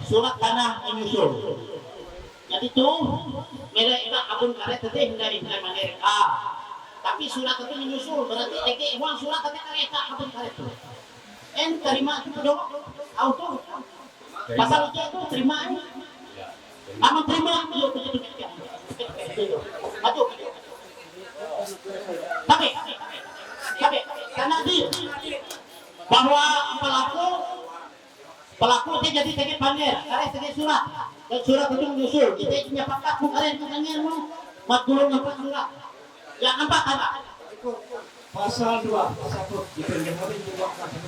Surat tanah menyusul. Jadi itu mereka akun karet teh dari mereka. Tapi surat itu menyusul berarti teke uang surat teh mereka akun karet itu. Terima itu dong auto. Pasal itu terima. Aman terima itu. Maju. Tapi karena dia bahwa pelaku dia jadi tege pamer, karena tege surat. Dan surat itu menyusul. Kita punya pakat karen katanya mau mat dulu nampak surat. Yang nampak apa? Pasal 2, pasal 1 diperkenalkan juga pasal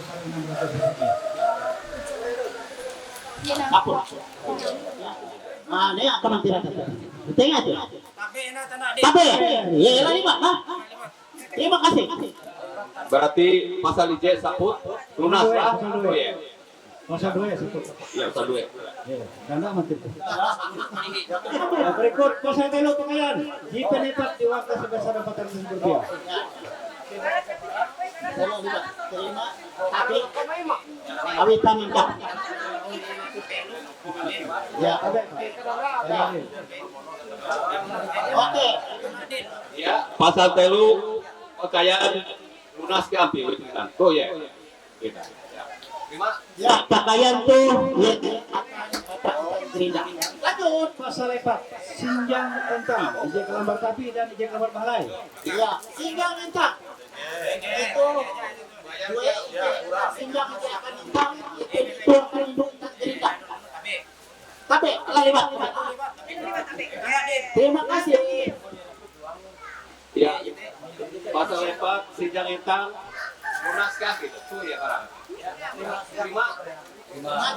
600. Apa? Ini akan tidak. Tengah tu. Tapi, ya lah lima. Terima kasih. Berarti pasal IJ saput lunas lah. Oh ya. Pasal 2 ya satu. Ya pasal 2. Karena mati. Berikut pasal 3 pengayaan dipenepat di waktu sebesar Rp400. Terima. Tapi, awita minta. Ya. Oke. Ya, pasal telu pakaian lunas ke ambil kan. Oh ya. Ya, pakaian tuh Lanjut pasal 4 sinjang entang ijek lambar tapi dan ijek lambar balai. iya, sinjang entang. Itu dua sinjang itu akan entang itu tunduk cerita. Tapi lewat. Terima kasih. Ya, pasal 4 sinjang entang lunas kaki itu ya orang. Terima.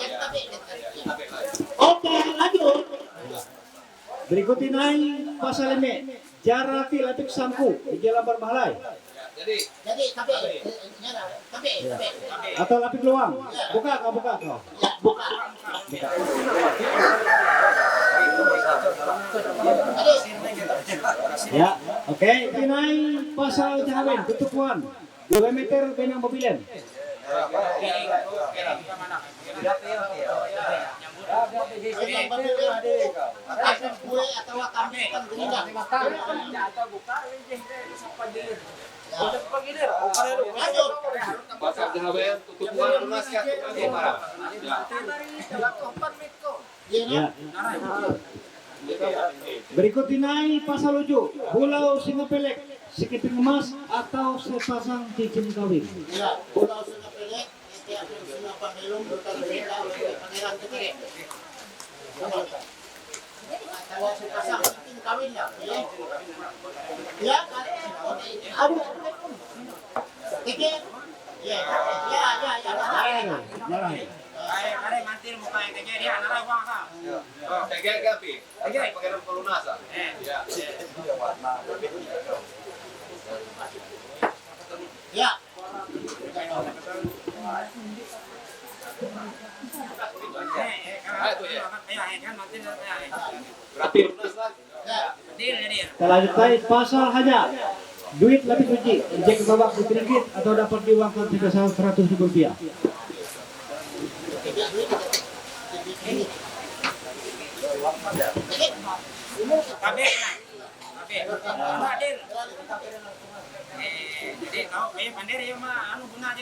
Jadi tapi. Oke, lanjut. Berikut ini pasal 5 jarati lapik sangku di jalan bermahalai Jadi tapi. atau lapik luang. Buka kau. Ya, buka. Ya, oke. Ini pasal jahawin tutupuan 2 meter benang mobilen. Yang berbeda akan kue atau kambing kan gerindang. Lanjut. pasal jahawen tutupan lunas kaki itu orang. Ya. Berikut ini pasal 7 pulau Singapelek sekiping emas atau sepasang cincin kawin. Ya, pulau Singapelek setiap sungai pemilu berkali-kali oleh Pangeran Ketere. Kalau sepasang cincin kawin ya. Ya, aduh. Tiket. Ya. Tegak kapi. Pakai pelunasan. Ya. Ya. Berarti lunas lah. Kita lanjut lagi pasal hanya duit lebih suci jika babak sedikit atau dapat diuangkan sebesar 100.000 rupiah.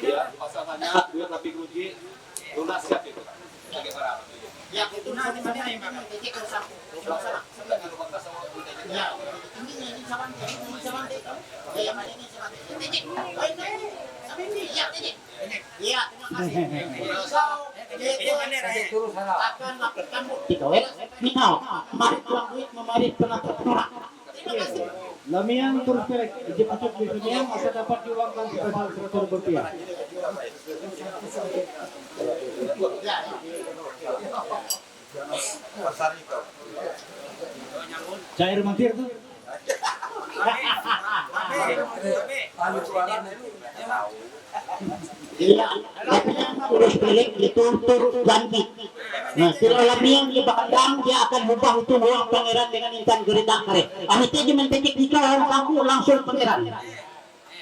Ya, pasal hanya duit lebih kunci lunas kaki itu. Sebagai barang. Ya, itu nanti mana yang bakal titik ke sana. Ya, ini sama ya, mana ini sama titik. Ya, titik. Ya, terima kasih. Akan lakukan Nihau, mari tuang duit memari penonton. Terima kasih. Lamian terus pelek ijip-ijip di dunia maka dapat diuangkan sebesar 100.000 rupiah. Ya. Cair mantir tuh. Iya, terus pilih dituntut ganti. Nah, sila lamiang di Bandang dia akan ubah itu uang pangeran dengan intan gerindang kare. Ahiti di mentetik di orang kaku langsung pangeran.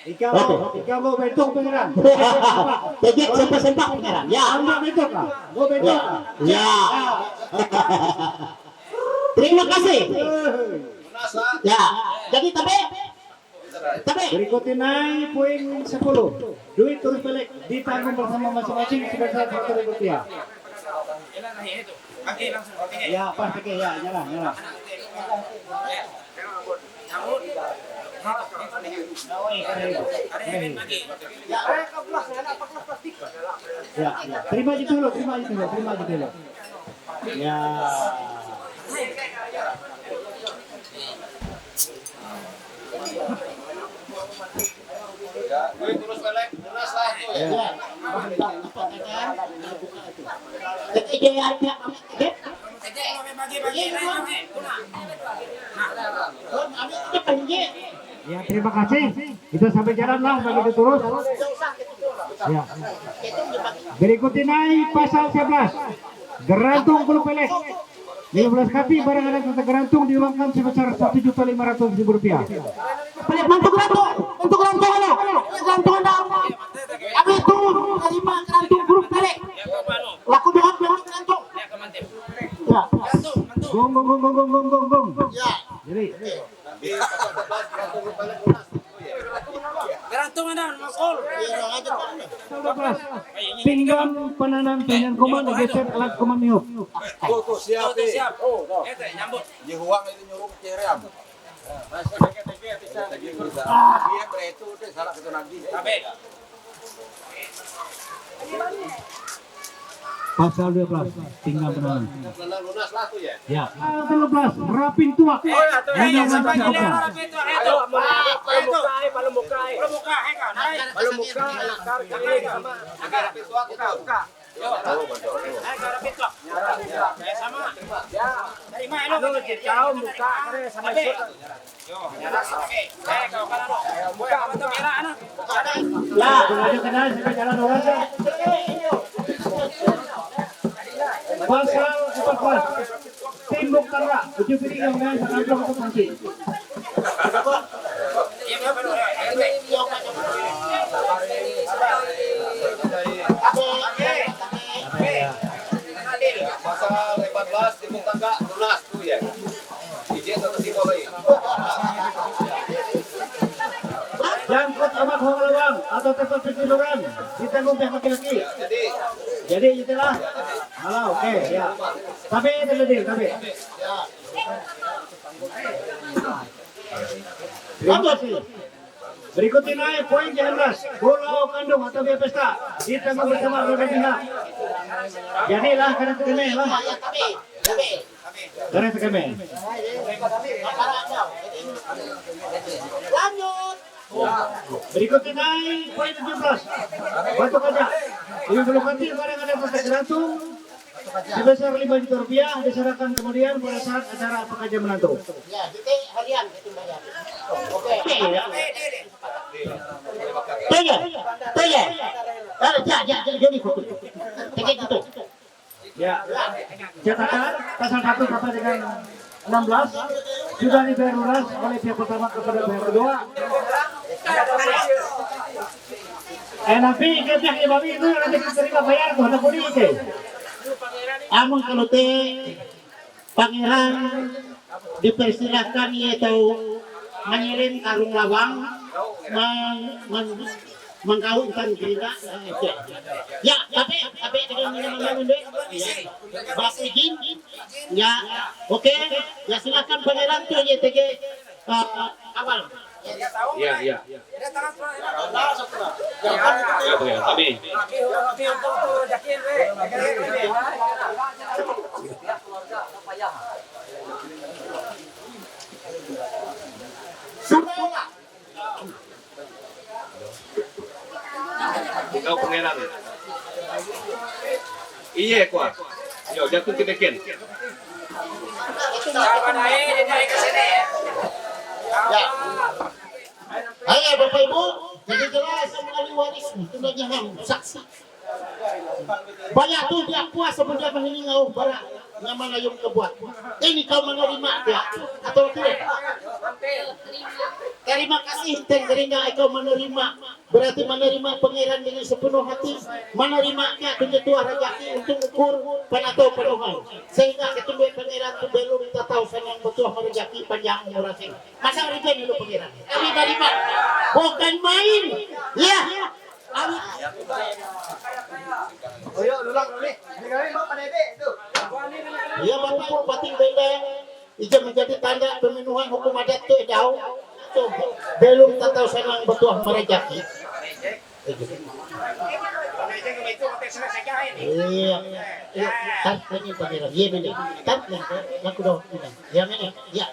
Ikaw mau bentuk pangeran. Tejek sempak pangeran. Ya, Anda bentuk kah? Mau bentuk kah? ya. Terima kasih. Lunas lah. Ya, jadi tapi Berikut ini poin 10. Duit terus pelek ditanggung bersama masing-masing sebesar 100.000 rupiah. Ya, pas pakai ya, nyala. Ya. Terima aja dulu. Ya. Ya, duit terus pelek lunas lah itu ya. ya. Jadi dia ada Ya, terima kasih. Kita sampai jalan lah bagi terus. Ya. Berikut ini pasal 11. Gerantung bulu pelek. 15 kaki barang ada kata gerantung diuangkan sebesar 1.500.000 rupiah. Pelek untuk gantung halo. Gantung anda. Kami itu terima gantung grup pelek. Laku doang gantung. Ya. Gong. Ya. Jadi, Nanti pasal 11 berlaku pelek lunas. pinggang penanam dengan kuman geser alat kuman niup. Tuh siap. Jihuang itu nyuruh ceream. Dia beretu teh salah ketu nagih. Pasal 12 pinggang penanam. Lunas lah tuh ya. Ya. Pasal 13 rapin tuak. Ya, aja kenal sampai jalan lurus ya. Pasal 14 Timbuk Tanra, uji piring yang main sangat untuk mangsi. Pasal 14 Timbuk Tangga lunas tuh ya. Izin atau timur lagi. Jangkut amat huang lawang atau tempat penjuruan ditanggung pihak laki-laki. Jadi itulah. Halo, oke, ya. Tapi tapi. Terima kasih. Berikut ini poin 19 Pulau Kandung atau Via Pesta ditanggung bersama berbagai pihak. Jadilah karena tekeme lah. Karena tekeme. Lanjut. Berikut ini poin 17 Batu Kaca. Ini belum mati barang ada proses gantung sebesar 5 juta rupiah diserahkan kemudian pada saat acara pekerja menantu. Ya, kita harian itu bayar. Oke. Tanya. Jadi fokus. Tiket itu. Ya. Catatan pasal 1 sampai dengan 16 sudah dibayar lunas oleh pihak pertama kepada pihak kedua. Nanti pihak yang babi itu nanti diterima bayar tuh ada kodi itu. Amun kalau pangeran dipersilahkan yaitu mengirim karung lawang mengkawinkan gerila. Ya, tapi dengan minum duit. Bak izin. Ya, oke. Ya silakan pangeran tuh YTG awal. Iya. Tapi ikaw pangeran. Iya kuat. Yo, jatuh kita ken. Ya. Ayo Bapak Ibu, jadi jelas mengenai waris itu jangan saksi. Banyak tuh dia puas semenjak meninggal barang yang mana yang kebuat. Ini kau menerima dia atau tidak? Terima kasih dan gerindra kau menerima. Berarti menerima pangeran dengan sepenuh hati, menerimanya ketua rajaki untuk ukur penatau penuhan. Sehingga ketua pangeran itu belum kita tahu senang betul merejaki panjang murasing. Masa rejeki dulu pangeran. Kami dari mana? Bukan main. Ya. Ya Bapak Ibu bating bendeng itu menjadi tanda pemenuhan hukum adat itu jauh. Belum tahu senang betul merejaki. Iya, tariknya pangeran. Iya benar. Tariknya aku dah. Ya benar. Ya.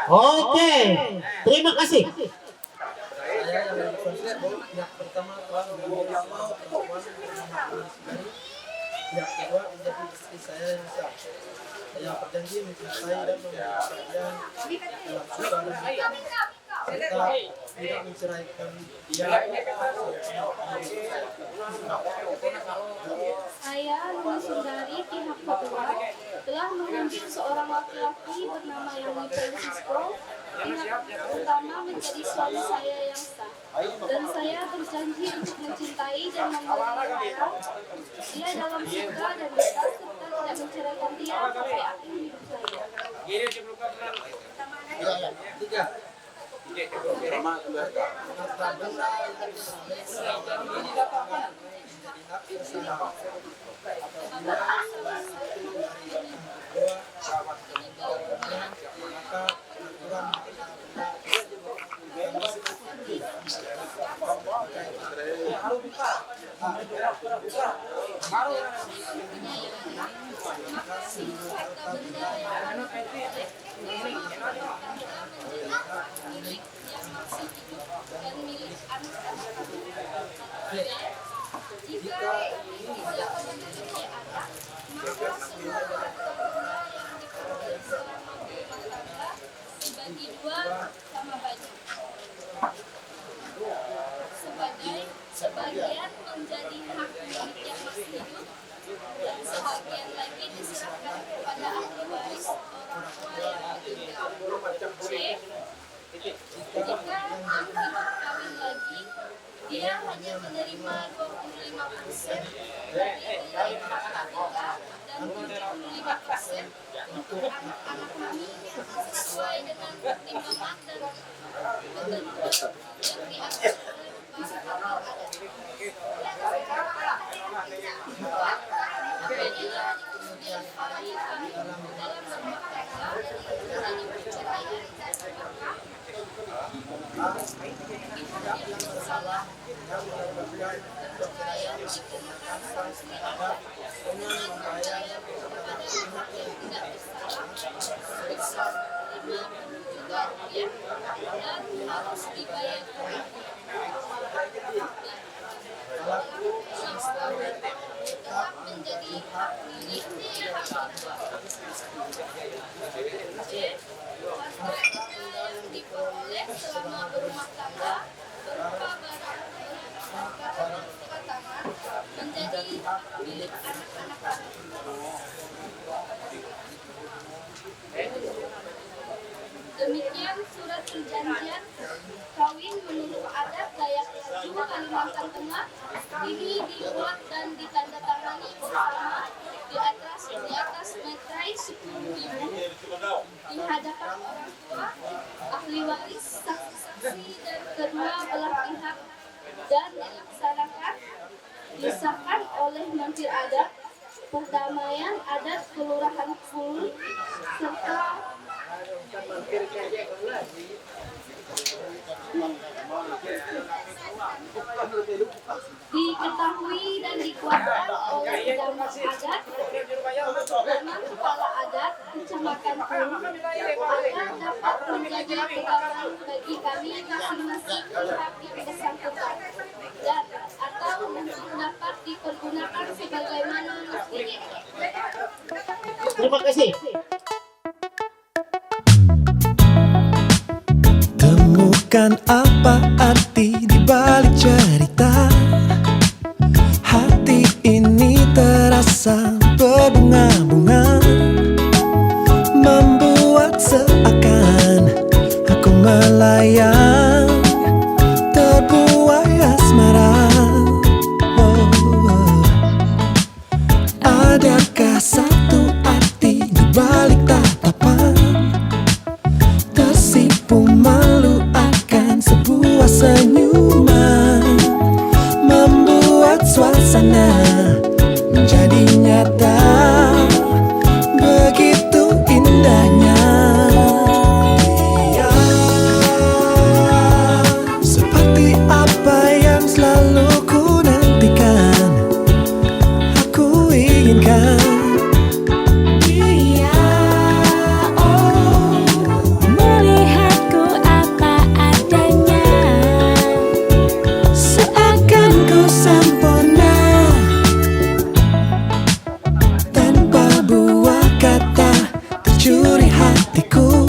Oke. Terima kasih. Yang pertama telah yang kedua menjadi istri saya yang sah. Saya berjanji mencintai dan memberi perhatian dalam suka dan duka, serta tidak menceraikan dia. Saya, Lili Sundari, pihak kedua, telah menunjuk seorang laki-laki bernama Yani Francisco, pihak pertama menjadi suami saya yang sah. Dan saya berjanji untuk mencintai dan memelihara dia dalam suka dan duka, serta tidak menceraikan dia sampai akhir hidup saya. Dan Jika ini tidak memiliki anak, maka semua harta benda yang diperoleh selama berumah tangga dibagi dua sama banyak. Sebagian menjadi hak milik yang masih hidup dan sebagian lagi diserahkan kepada ahli waris orang tua yang meninggal. C. Jika yang hidup kawin lagi, dia hanya menerima 25% dari nilai hak tangga dan 75% untuk anak-anak kami sesuai dengan pertimbangan dan ketentuan yang diatur oleh beberapa adat. Apabila di kemudian hari kami dalam rumah tangga dan terjadi perceraian, maka pihak yang bersalah yang melakukan perceraian dikenakan sanksi adat dengan membayar kepada pihak yang tidak bersalah sebesar Rp50 juta dan harus dibayar pelaku instabil tetap menjadi hak milik pihak kedua. C. Harta benda yang diperoleh selama berumah tangga berupa barang patangan menjadi hak milik anak-anak kami. Demikian surat perjanjian kawin menurut adat Dayak Laju Kalimantan Tengah ini dibuat dan ditandatangani bersama di atas meterai 10.000 di hadapan orang tua, ahli waris, saksi-saksi dan kedua belah pihak dan dilaksanakan disahkan oleh Menteri Adat, Perdamaian Adat Kelurahan Pul serta diketahui dan dikuatkan oleh Damar Adat, Damar Kepala Adat Kecamatan Pul agar dapat menjadi pegangan bagi kami masing-masing pihak yang bersangkutan dan atau mungkin dapat dipergunakan sebagaimana mestinya. Terima kasih. Temukan apa arti di balik cerita. Hati ini terasa berbunga-bunga, membuat seakan aku melayang terbuai asmara. Adakah satu arti di balik tatapan? Tersipu malu akan sebuah senyuman, membuat suasana menjadi nyata. Begitu indahnya dia, seperti apa yang selalu ku nantikan, aku inginkan. Curi hatiku,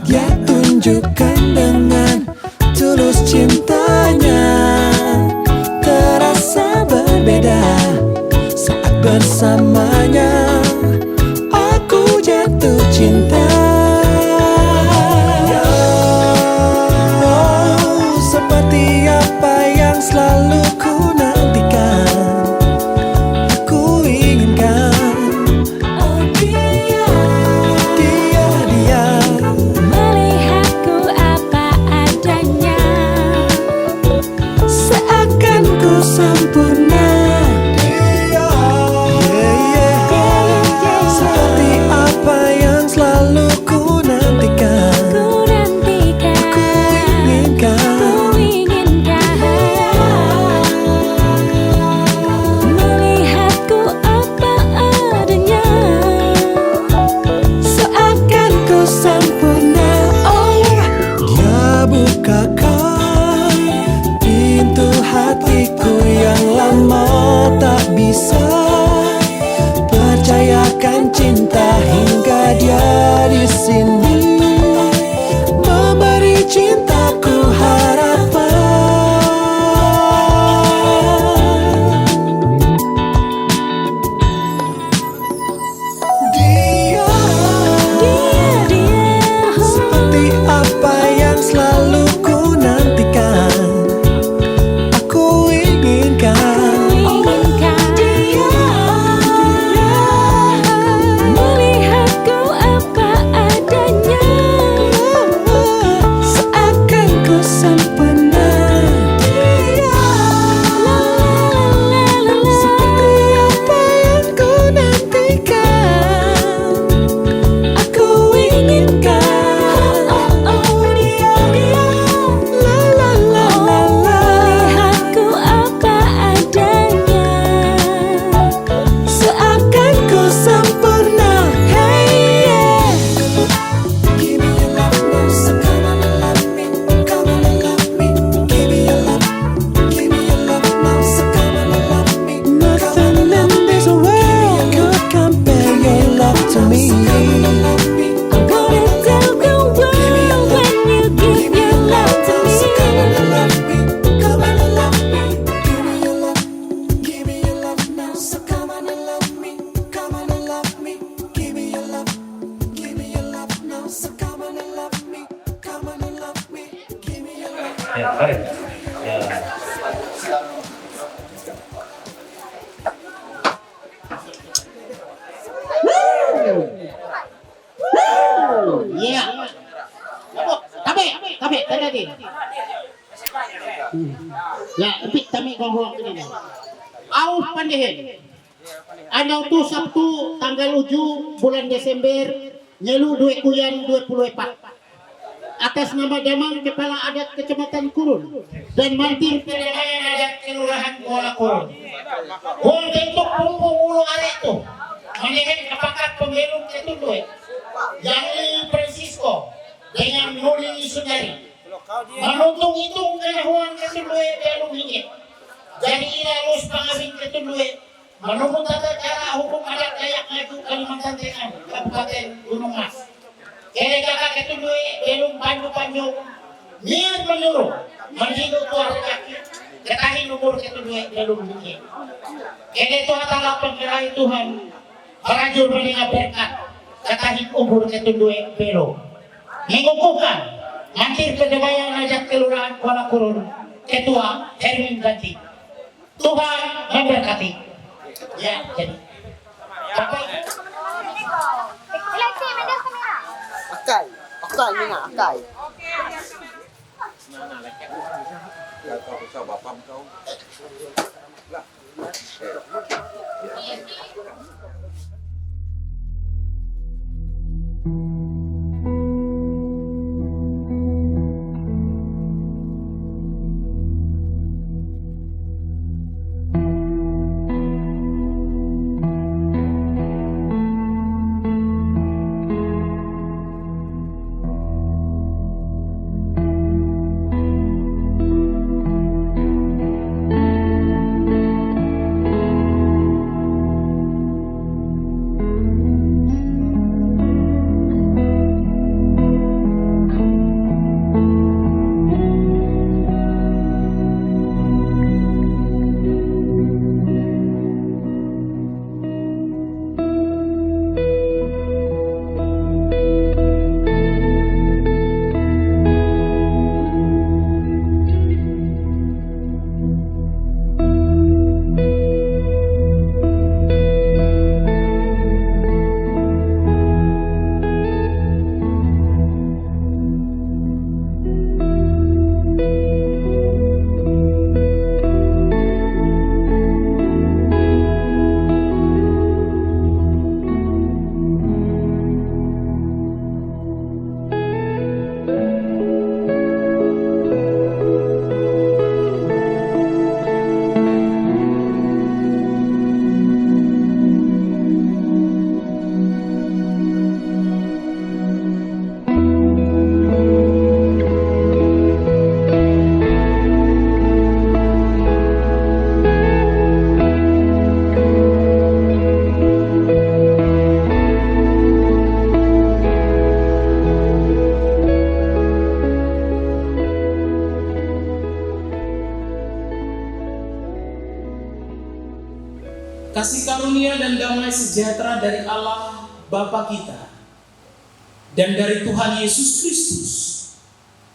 dia tunjukkan dengan tulus cintanya. Terasa berbeda saat bersamanya, aku jatuh cinta. Oh, seperti apa yang selalu ku nantikan, aku inginkan. Sempurna, seperti apa yang selalu ku nantikan, ku inginkan. Melihatku apa adanya, seakan ku sempurna. Oh, dia bukakan pintu hati Ya, karet. Ya. Iya. Tabi, tadi. Ya, ipit kami kongkong ini. Au pandihin. Ano tu Sabtu tanggal 7 bulan Desember nyelu 2 kuyan 24. Atas nama Damang Kepala Adat Kecamatan Kurun dan Mantir Pendamaian Adat Kelurahan Kuala Kurun. Hul bentuk kumpul ulu are itu. Menihin kepakat pemilu ketundue. Yang Francisco dengan Nuri Sundari. Menuntung-hitung kenahuan ketundue belum ingin. Jadi ilus pangabing ketundue menunggu tata cara hukum adat Dayak Ngaju Kalimantan Tengah Kabupaten Gunung Mas. Kene kakak ketundue belum panju-panju niat menyuruh menghidup tuar kaki ketahin umur ketundue belum ingin. Kene itu adalah penggerai Tuhan merajur mendengar berkat ketahin umur ketundue belum. Mengukuhkan Mantir Pendamaian Adat Kelurahan Kuala Kurun Ketua Herwin Ganti. Tuhan memberkati. Ya, jadi. Akai, Mina, akai. Ya kau bisa bapak kau. Lah. Kasih karunia dan damai sejahtera dari Allah Bapa kita dan dari Tuhan Yesus Kristus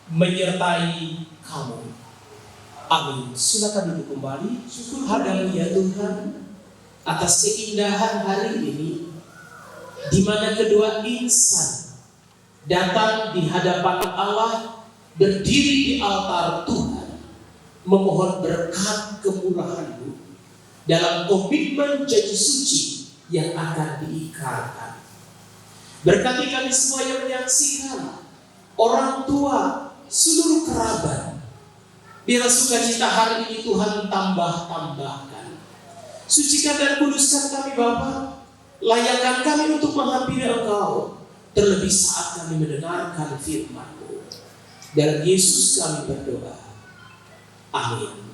menyertai kamu. Amin. Silakan duduk kembali. Haleluya Tuhan atas keindahan hari ini di mana kedua insan datang di hadapan Allah, berdiri di altar Tuhan, memohon berkat kemurahan-Mu dalam komitmen janji suci yang akan diikrarkan. Berkati kami semua yang menyaksikan, orang tua, seluruh kerabat. Biar sukacita hari ini Tuhan tambahkan. Sucikan dan kuduskan kami Bapa. Layakkan kami untuk menghampiri Engkau, terlebih saat kami mendengarkan firman-Mu. Dalam Yesus kami berdoa. Amin.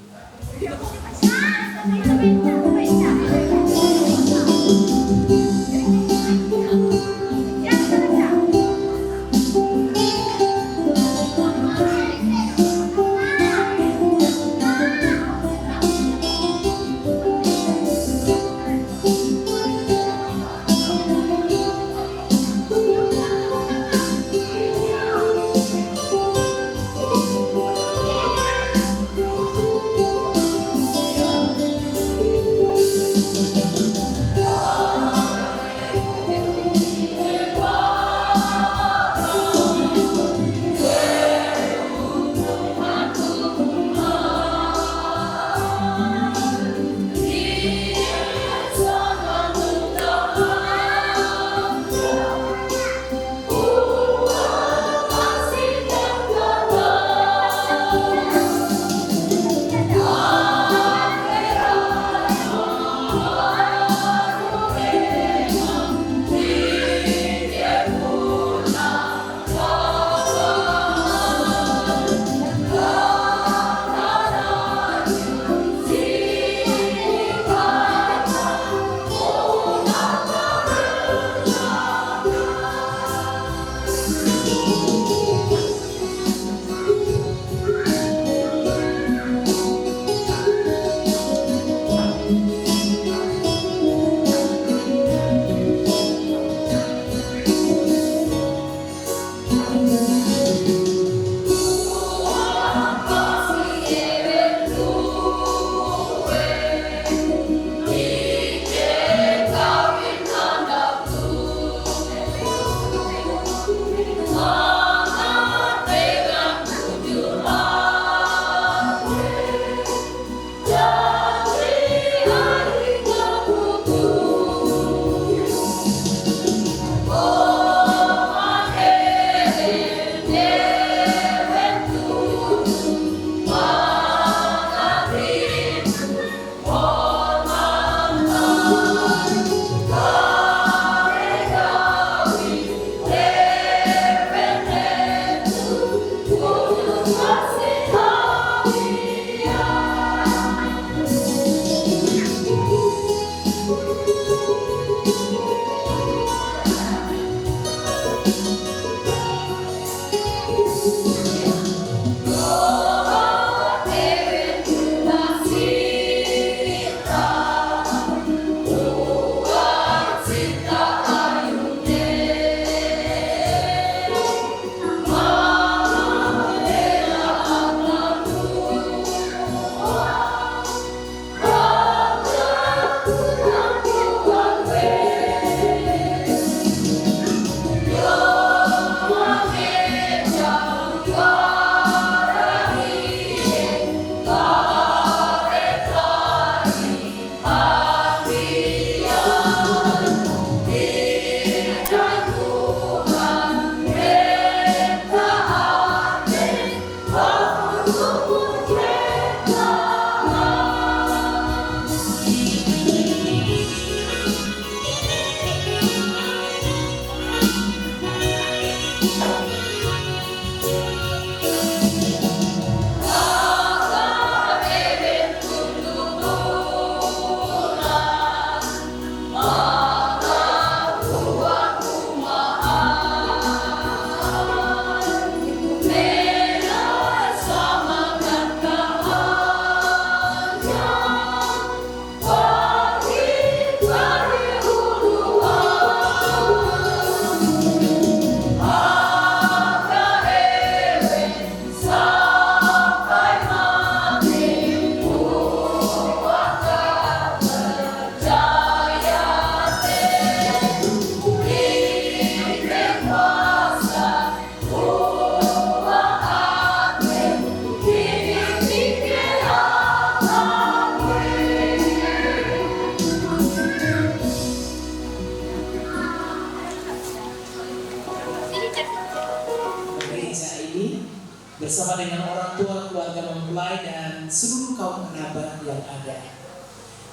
bersama dengan orang tua, keluarga mempelai, dan seluruh kaum kerabat yang ada.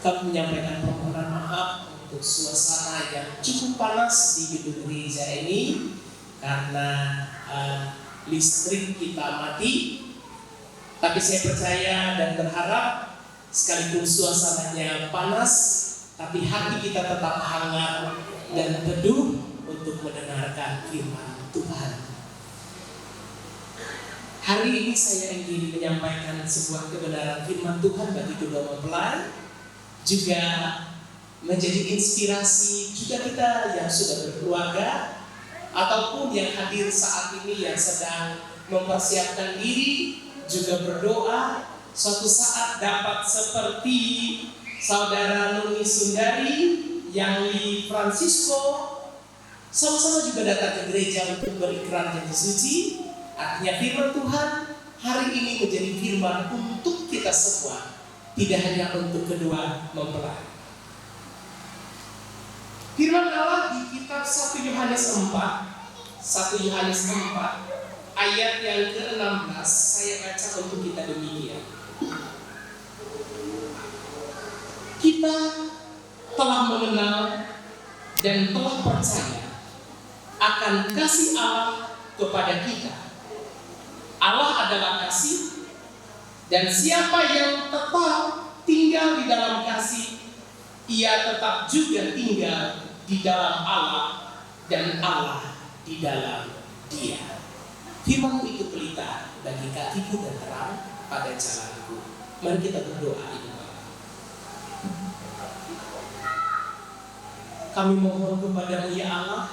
Kami menyampaikan permohonan maaf untuk suasana yang cukup panas di gedung gereja ini karena listrik kita mati. Tapi saya percaya dan berharap sekalipun suasananya panas, tapi hati kita tetap hangat dan teduh untuk mendengarkan firman Tuhan. Hari ini saya ingin menyampaikan sebuah kebenaran firman Tuhan bagi kedua mempelai, juga menjadi inspirasi juga kita yang sudah berkeluarga ataupun yang hadir saat ini yang sedang mempersiapkan diri, juga berdoa suatu saat dapat seperti saudara Nuni Sundari, yang di Francisco, sama-sama juga datang ke gereja untuk berikrar janji suci. Artinya firman Tuhan hari ini menjadi firman untuk kita semua, tidak hanya untuk kedua mempelai. Firman Allah di kitab 1 Yohanes 4 ayat yang ke-16 saya baca untuk kita demikian. Kita telah mengenal dan telah percaya akan kasih Allah kepada kita. Allah adalah kasih, dan siapa yang tetap tinggal di dalam kasih, ia tetap juga tinggal di dalam Allah, dan Allah di dalam Dia. Firman itu pelita bagi kakiku dan terang pada jalanku. Mari kita berdoa. Kami mohon kepada-Mu ya Allah,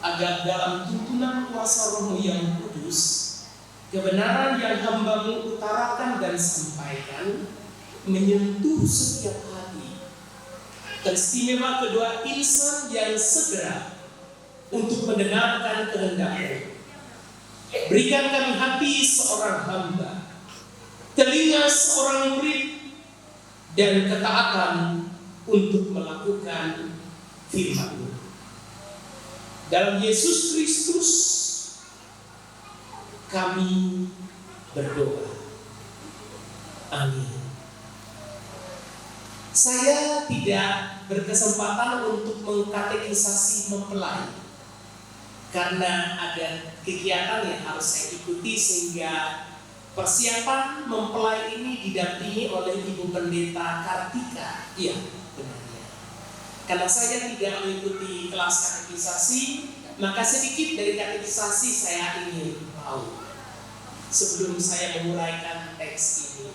agar dalam tuntunan kuasa Roh-Mu yang kudus, kebenaran yang hamba-Mu utarakan dan sampaikan menyentuh setiap hati, teristimewa kedua insan yang segera untuk mendengarkan kehendak-Mu. Berikan kami hati seorang hamba, telinga seorang murid, dan ketaatan untuk melakukan firman-Mu. Dalam Yesus Kristus kami berdoa. Amin. Saya tidak berkesempatan untuk mengkatekisasi mempelai karena ada kegiatan yang harus saya ikuti, sehingga persiapan mempelai ini didampingi oleh Ibu Pendeta Kartika. Iya, benarnya. Karena saya tidak mengikuti kelas katekisasi, maka sedikit dari katekisasi saya ingin tahu sebelum saya memulaikan teks ini.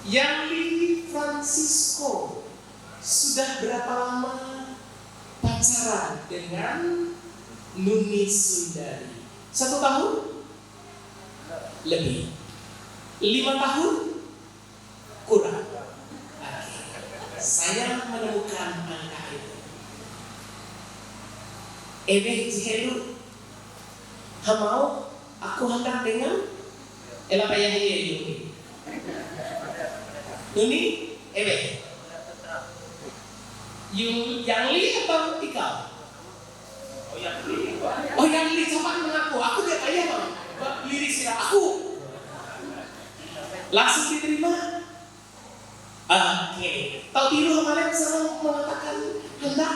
Yang di Francisco sudah berapa lama pacaran dengan Nuni Sundari? 1 tahun? Lebih? 5 tahun? Kurang? Saya menemukan angka itu. Ebe jihelu hamau aku hendak dengan elapa yang ini. Nuni ebe yang li atau ikal? Oh yang li cepat mengaku. Aku dia tanya bang, lirik sila aku. Langsung diterima? Oke. Tahu tiru kemarin selalu mengatakan hendak?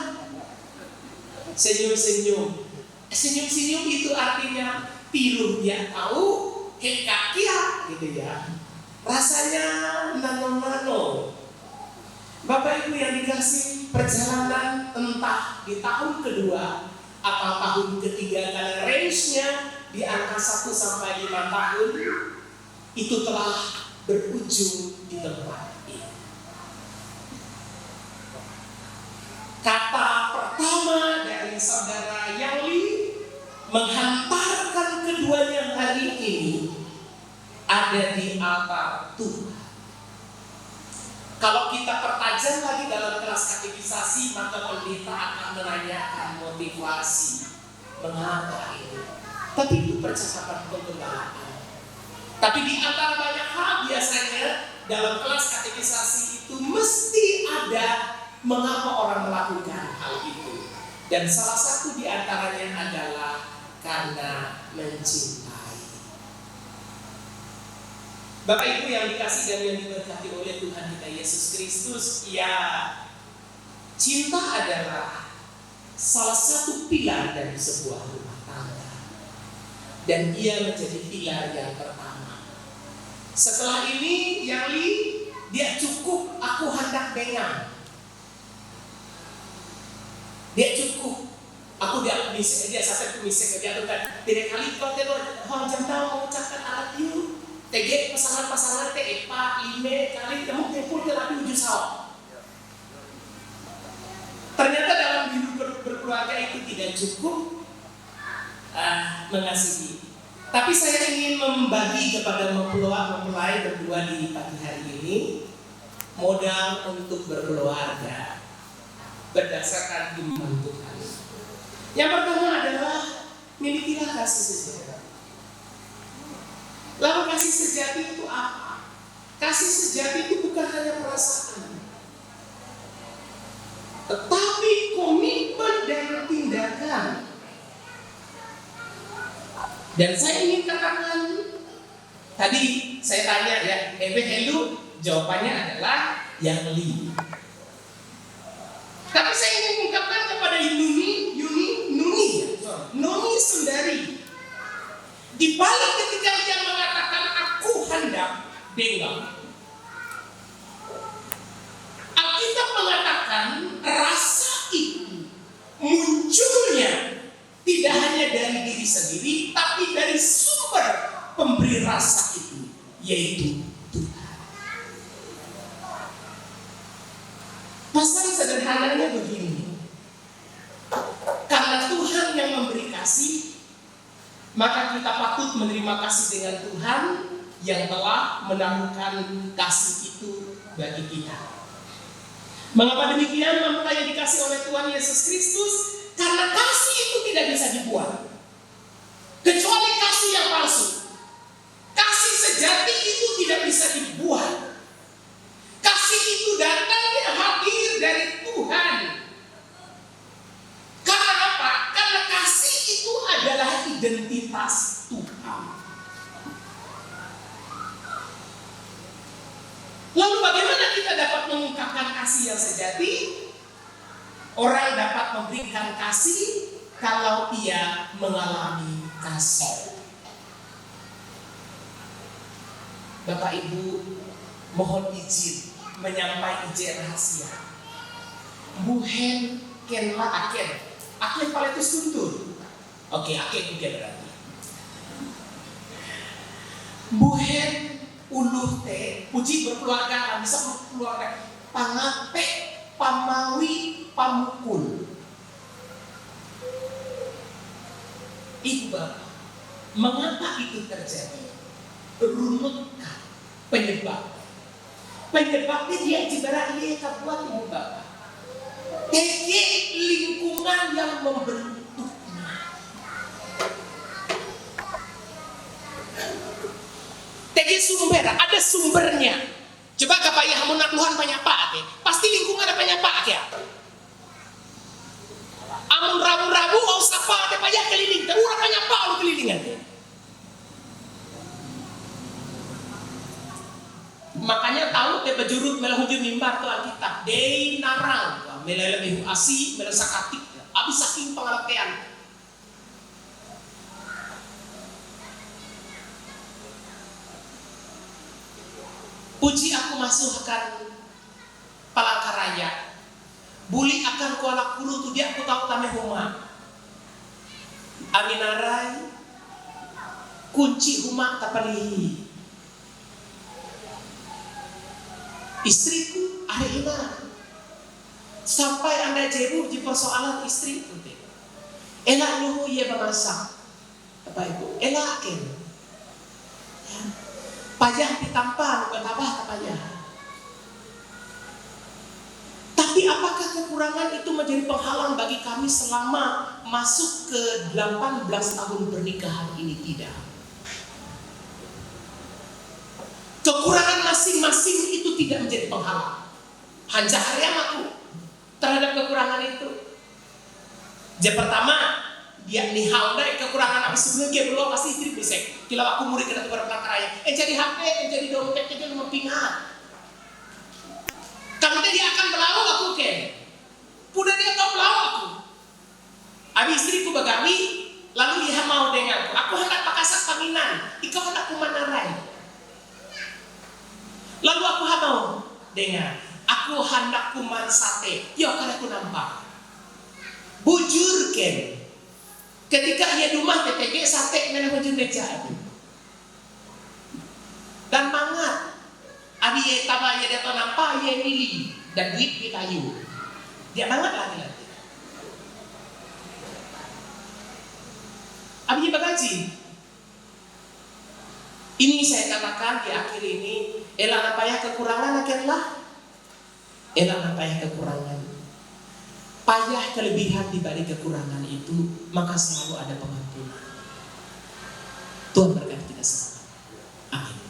Senyum-senyum. Senyum-senyum itu artinya tiru dia tahu, kakia gitu ya. Rasanya nano-nano. Bapak Ibu yang dikasih, perjalanan entah di tahun kedua atau tahun ketiga, karena range-nya di angka 1 sampai 5 tahun itu telah berujung di tempat ini. Kata pertama dari saudara Yali menghantarkan keduanya hari ini ada di altar Tuhan. Kalau kita pertajam lagi dalam kelas katekisasi, maka pendeta akan menanyakan motivasi mengapa ini. Tapi itu percakapan penggembalaan. Tapi di antara banyak hal biasanya dalam kelas katekisasi itu mesti ada mengapa orang melakukan hal itu. Dan salah satu di antaranya adalah karena mencintai. Bapak Ibu yang dikasih dan yang diberkati oleh Tuhan kita Yesus Kristus, ya, cinta adalah salah satu pilar dari sebuah rumah tangga. Dan ia menjadi pilar yang pertama. Setelah ini, Yali, dia cukup aku hendak dengan. Dia cukup. Aku dia sampai kumisik dia kan. Tidak kali kau tengok jam tahu mengucapkan alat you. TG pasangan-pasangan TG Pak 5 kali temu tempur terapi ujung sawah. Ternyata dalam hidup berkeluarga itu tidak cukup mengasihi. Tapi saya ingin membagi kepada mempelai berdua di pagi hari ini modal untuk berkeluarga berdasarkan iman Tuhan. Yang pertama adalah milikilah kasih sejati. Lalu kasih sejati itu apa? Kasih sejati itu bukan hanya perasaan, tetapi komitmen dan tindakan. Dan saya ingin katakan, tadi saya tanya ya, Helu, jawabannya adalah yang li. Tapi saya ingin mengungkapkan kepada Nuni Sundari. Di balik ketika dia mengatakan aku hendak dengan, Alkitab mengatakan rasa itu munculnya tidak hanya dari diri sendiri, tapi dari sumber pemberi rasa itu, yaitu Tuhan. Pasal sederhananya begini, karena Tuhan yang memberi kasih, maka kita patut menerima kasih dengan Tuhan yang telah menaruhkan kasih itu bagi kita. Mengapa demikian? Maka yang dikasih oleh Tuhan Yesus Kristus, karena kasih itu tidak bisa dibuat, kecuali kasih yang palsu. Kasih sejati itu tidak bisa dibuat. Kasih itu datangnya hadir dari Tuhan. Karena apa? Karena kasih itu adalah identitas Tuhan. Lalu bagaimana kita dapat mengungkapkan kasih yang sejati? Orang dapat memberikan kasih kalau ia mengalami kasih. Bapak Ibu, mohon izin menyampaikan izin rahasia. Buhen kenlah aken paletus tuntun. Oke, aken juga berarti. Buhen uluh teh, puji berkeluarga, bisa berkeluarga. Pangape, pamawi, pamukul. Ibu bapak, mengapa itu terjadi? Runutkan penyebab. Penyebabnya dia cibarak dia buat ibu bapak. Teki lingkungan yang membentuknya. Teki sumber, ada sumbernya. Coba kapaya hamunak Tuhan banyak pak, pasti lingkungan ada banyak pak ya. Amun rabu-rabu mau sapa teh payah keliling, teh urang banyak pak lu kelilingan. Makanya tahu te bejurut melahujud mimbar tu Alkitab. Dei narang melelebihu asi melesakatik. Abis saking pengertian. Puji aku masuk akan Palangkaraya. Buli akan kuala kuru tu dia aku tahu tame huma. Aminarai kunci huma tapalihi. Istriku arehina. Sampai anda jeruh di persoalan istri itu. Enak nuhu ia bangsa. Apa itu? Enak kan? Ya. Pajah ditampar, betapa pajah. Tapi apakah kekurangan itu menjadi penghalang bagi kami selama masuk ke 18 tahun pernikahan ini? Tidak. Kekurangan masing-masing itu tidak menjadi penghalang. Hanja hari aku terhadap kekurangan itu. Yang pertama, dia nihal dari kekurangan habis sebelum dia belum pasti istri bisek. Kila aku murid kena tukar Palangkaraya. Jadi HP, jadi dompet, jadi mempingat. Kalau dia akan melawan aku ke, pudah dia tahu melawan aku. Habis istriku bagawi, lalu dia mau denganku. Aku hendak pakasak paminan, ikau hendak kumanarai. Lalu aku mau dengan, aku hendak kuman sate. Yo karena aku nampak. Bujur ke, ketika ia di rumah TTG sate mana bujur meja itu. Dan mangat. Abi ye taba ye dato nampak ye milih dan duit di kayu. Dia banget lagi. Abi ye bagaji. Ini saya katakan di akhir ini, elang apa ya kekurangan akhirlah. Elang apa ya kekurangan. Payah kelebihan di balik kekurangan itu, maka selalu ada pengampunan. Tuhan berkati kita semua. Amin.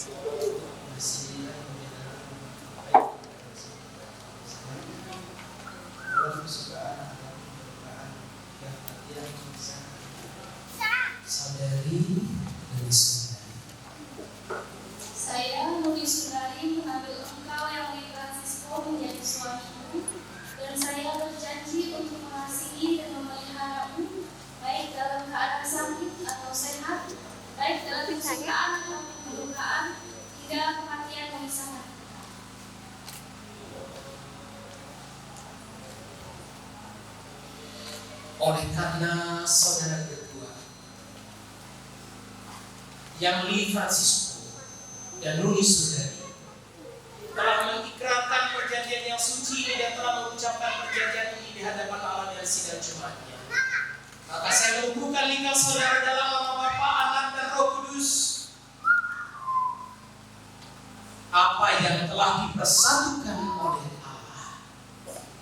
Saudari Nuni Sundari. Saya Nuni Sundari mengambil engkau yang di Francisco menjadi suamiku, dan saya berjanji untuk mengasihi dan memeliharamu baik dalam keadaan sakit atau sehat, baik dalam kesukaan atau kedukaan, hingga kematian memisahkan. Oleh karena saudara berdua yang Lee Francisco dan Nuni Sundari telah mengikrarkan perjanjian yang suci ini dan telah mengucapkan perjanjian ini di hadapan Allah dan sidang Jumatnya, maka saya mengukuhkan nikah saudara dalam nama Bapa, Anak, dan Roh Kudus. Apa yang telah dipersatukan oleh Allah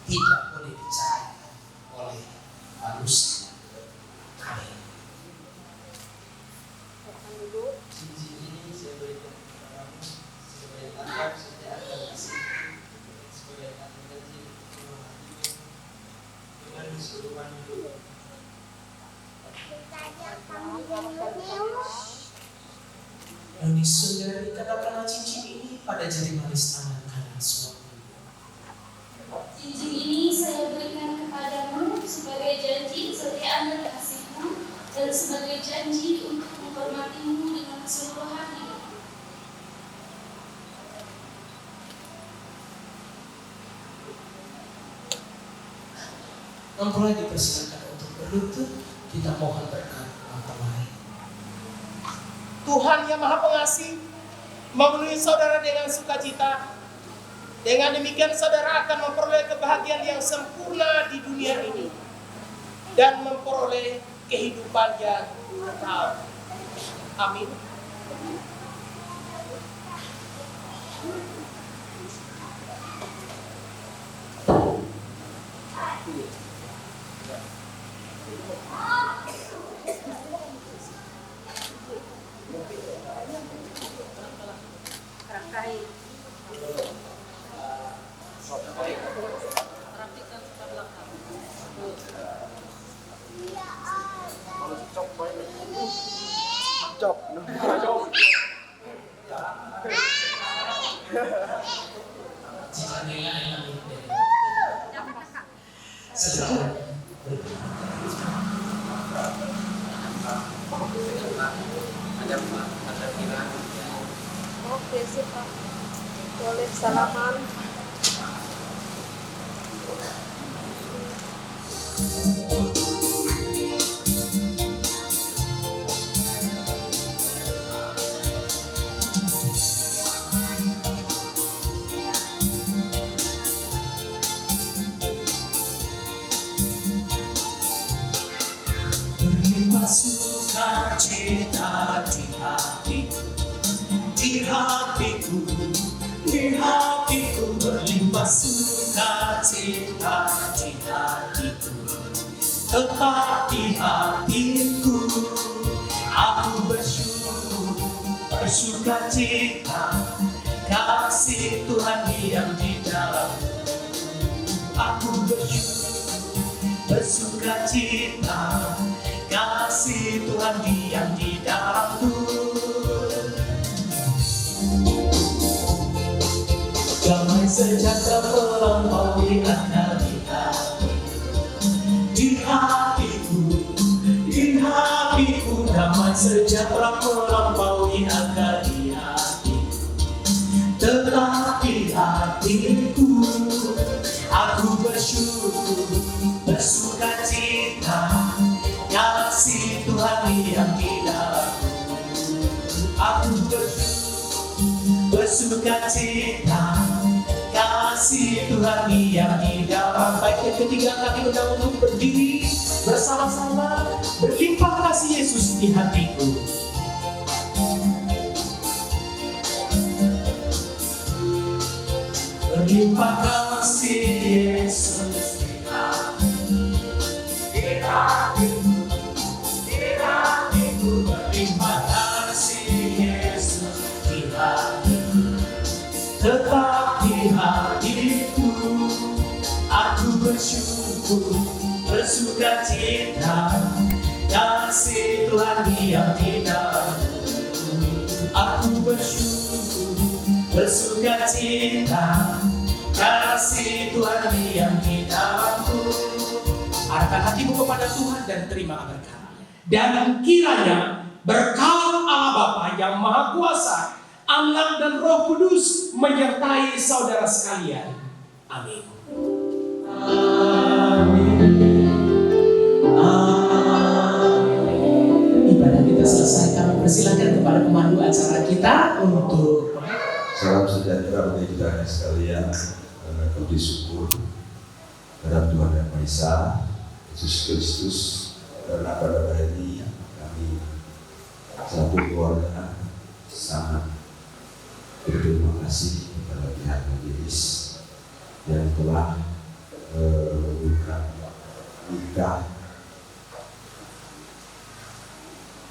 tidak boleh diceraikan oleh manusia. Amin. Cincin ini saya berikan kepadamu sebagai tanda kesetiaan dan kasihku, sebagai tanda janji untuk menghatimu dengan keseluruhan hidup. Nuni Sundari, katakanlah cincin ini pada jari manis tangan kanan suami. Cincin ini saya berikan kepadamu sebagai janji kesetiaan dan kasihku, dan sebagai janji untuk menghormatimu dengan keseluruhan hidup. Mempelai dipersilakan untuk berlutut, kita mohon berkat mempelai. Tuhan yang Maha Pengasih memenuhi saudara dengan sukacita. Dengan demikian saudara akan memperoleh kebahagiaan yang sempurna di dunia ini dan memperoleh kehidupan yang kekal. Amin. Oke, sip, Pak. Boleh salaman. Berlimpah sukacita di hatiku, di hatiku, di hatiku. Berlimpah sukacita di hatiku, tetap di hatiku. Aku bersyukur, bersukacita, kasih Tuhan yang di dalamku. Aku bersyukur, bersukacita, kasih Tuhan diam di dalamku. Damai sejahtera melampaui akal di hatiku, di hatiku, di hatiku. Damai sejahtera melampaui akal di hatiku, tetap di hatiku. Aku bersyukur, bersukacita, kasih Tuhan yang di dalamku. Aku bersyukur, bersukacita, kasih Tuhan yang di dalam. Baik, yang ketiga kaki undang untuk berdiri bersama-sama. Berlimpah kasih Yesus di hatiku. Berlimpah kasih Yesus di hatiku, di hatiku. Berlimpah kasih Yesus di hatiku. tetap di hatiku. Aku bersyukur, bersuka cita, kasih Tuhan yang tidak. Aku bersyukur, bersuka cita, kasih Tuhan yang tidak mampu. Arahkan hatimu kepada Tuhan dan terima berkat. Dan kiranya berkat Allah Bapa yang Maha Kuasa, Anak dan Roh Kudus menyertai saudara sekalian. Amin. Amin. Amin. Ibadah kita selesai. Kami persilakan kepada pemandu acara kita untuk Salam sejahtera bagi kita sekalian. Puji syukur kepada Tuhan Yang Maha Esa, Yesus Kristus, karena pada hari ini kami satu keluarga sangat berterima kasih kepada pihak majelis yang telah membuka nikah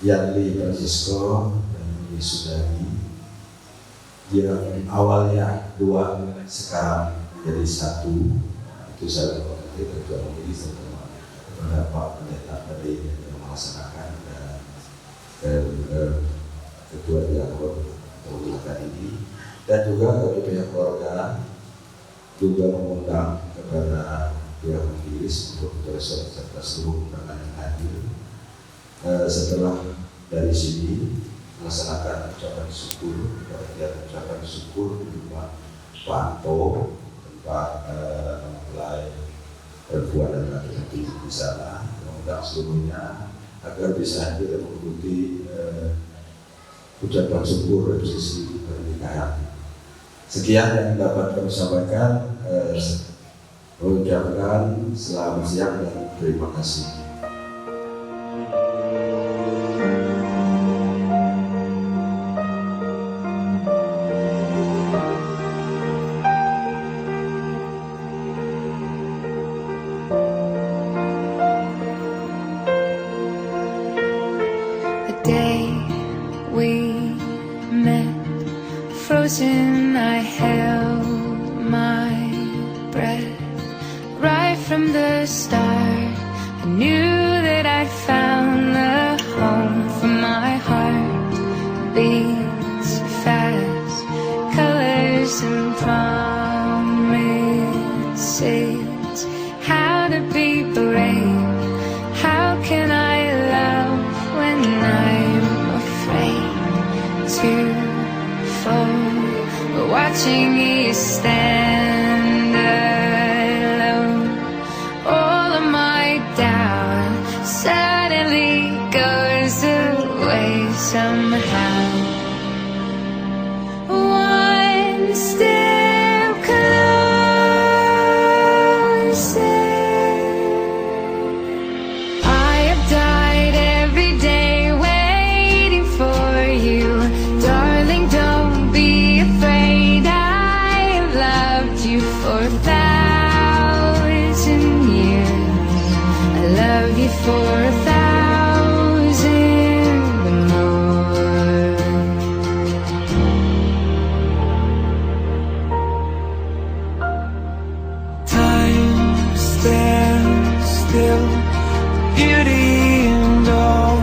Yanli Francisco dan Yuli Sudari yang awalnya dua, sekarang jadi satu. Itu saya berterima kasih kepada majelis kepada Pak Pendeta tadi yang melaksanakan dan ketua diakon untuk ini, dan juga dari pihak keluarga juga mengundang kepada pihak majelis untuk terus serta seluruh undangan yang hadir. Setelah dari sini melaksanakan ucapan syukur, ucapan syukur di rumah Pak Anto, tempat mempelai perempuan dan laki-laki di sana, mengundang seluruhnya agar bisa hadir dan mengikuti ucapan syukur resepsi pernikahan. Sekian yang dapat kami sampaikan. Mengucapkan selamat siang dan terima kasih. Frozen, I held my breath. Right from the start, I knew that I'd found the home for my heart. Beats fast, colors and promises. How to be brave, how can I love when I'm afraid to fall? Watching you stand alone, all of my doubt suddenly goes away somehow. One step closer. I have died every day waiting for you, darling. Don't be afraid. For 1,000 years, I love you for 1,000 more. Time stands still, beauty and all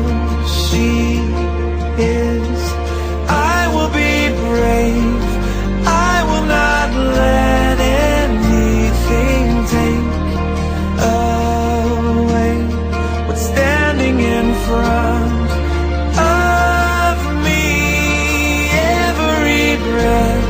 she is. I will be brave, I will not let anything take away what's standing in front of me. Every breath